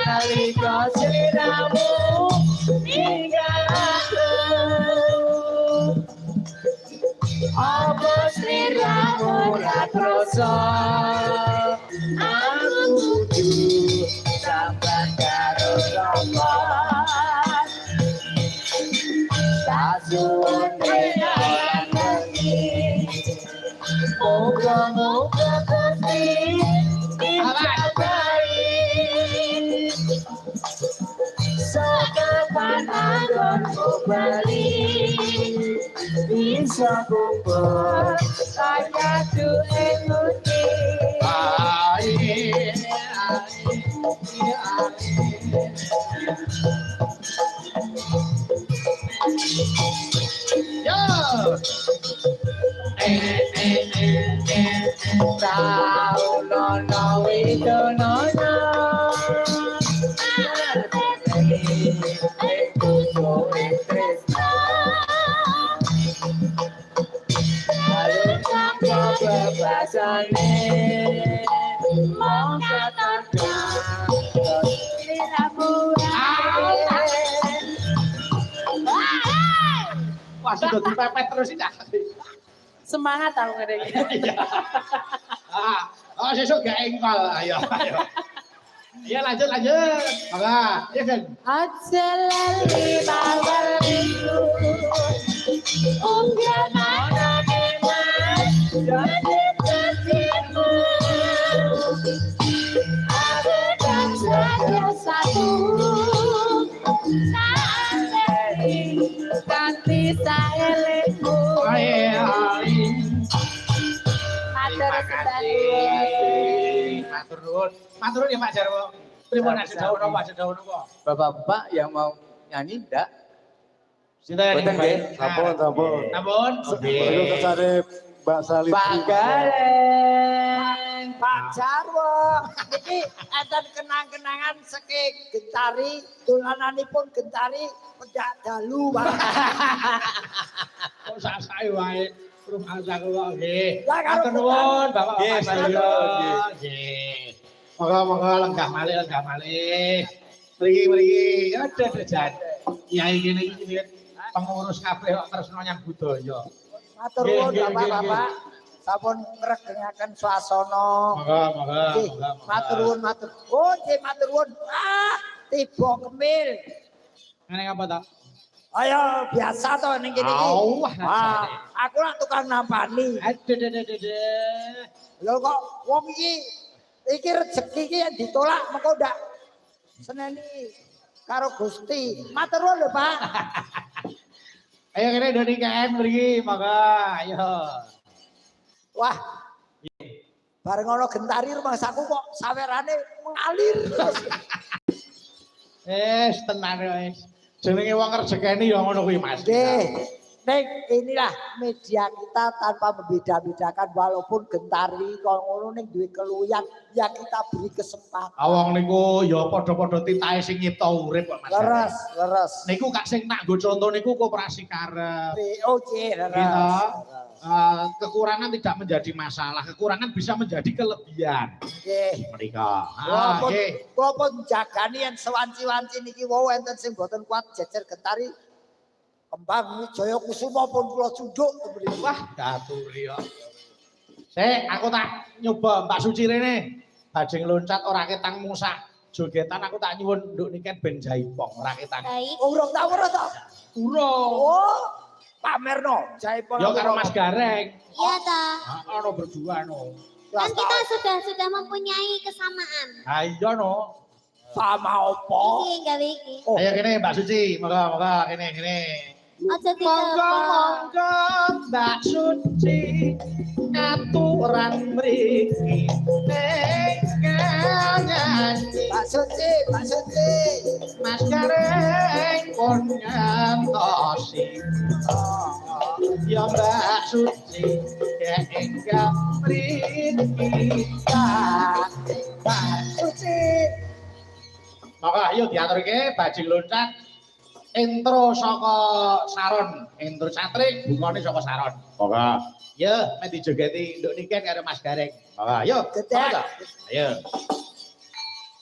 nalika sliramu ninggal aku apa sliramu ra krasa aku kudu sambat karo sapa sasuwune moga-moga Gusti dijabai sekapan anggonku bali bisa kumpul kaya duwe Gusti Tao no ito no Wah, sudah dipepet terus ini. Semangat aku ngene. Oh, sesuk gak engkol. Ayo. Iya lanjut. Mangga, ya kan. Aja lali bawal minggu. Unggal mana kemas. Jadi tertipu. Aku dan saja satu. Ganti saelengku. Matur nuwun ya Pak Jarwo. Pripun nek sedawuh napa? Bapak-bapak yang mau nyanyi ndak? Sinten nggih? Sampun. Oke. Perlu kesare Mbak Salim. Pak Gareng, Pak Jarwo. Niki enten kenang-kenangan seke Gentari, dolananipun Gentari pedak dalu, Pak. Kok sak-sake wae. Rumasa kula nggih. Matur nuwun Bapak-bapak sedaya. Nggih. Moga-moga lenggah malih. Mriki. Ada jan. Kiai kene iki pengurus kabeh kok tresno nyang budaya. Matur nuwun Bapak-bapak. Sampun ngregengaken swasana. Moga. Matur nuwun. Oh, nggih matur nuwun. Tiba kemil. Ngene apa ta? Ayo biasa to ning kene iki. Aku lak tukang nampani. Lho kok wong iki rezeki iki yang ditolak mengko ndak seneni karo Gusti. Matur nuwun lho, Pak. Ayo kene Doni KM mriki, monggo. Ayo. Wah. Bareng ana Gentari rumahsaku kok sawerane mengalir. Tenan wis. Jenenge wong rezekeni ya ngono kuwi, Mas. Nggih. Nek inilah media kita tanpa membeda-bedakan walaupun Gentari kalau ngono ning duwe keluyan ya kita beri kesempatan. Wong niku ya padha-padha titahe sing nyipta urip kok Mas. Leres. Niku kak sing tak nggo conto niku koperasi karep. BOC leres. Gitu. Kekurangan tidak menjadi masalah, kekurangan bisa menjadi kelebihan. Nggih. Menika. Nggih. Kula pun jagani yen sewanci-wanci niki wau enten sing boten kuat jejer Gentari. Kembang Wijaya Kusuma pun kula cunduk mriki. Wah, daturi kok. Sik, aku tak nyoba Mbak Suci rene. Bajing loncat ora ketang musak. Jogetan aku tak nyuwun nduk niken ben jaipong ora ketang. Urung ta ora ta? Urung. Oh, pamerno jaipong. Ya karo Mas Gareng. Iya ta. Ono berdua no. Kan kita sudah mempunyai kesamaan. Ha iya no. Sama opo? Iki gawe iki. Ayo kene Mbak Suci, moga kene. Aja Monggo Mbak Suci aturan mriki nyanyi. Mbak Suci Mas Gareng pun ngantosi. Ya Mbak Suci enggak mriki Mbak Suci. Maka ayo diaturke bajing loncat. Intro saka Saron, intro Catrik, bungane saka Saron. Monggo. Ya, mek dijogeti nduk niken karo Mas Gareng. Monggo, ayo. Ayo.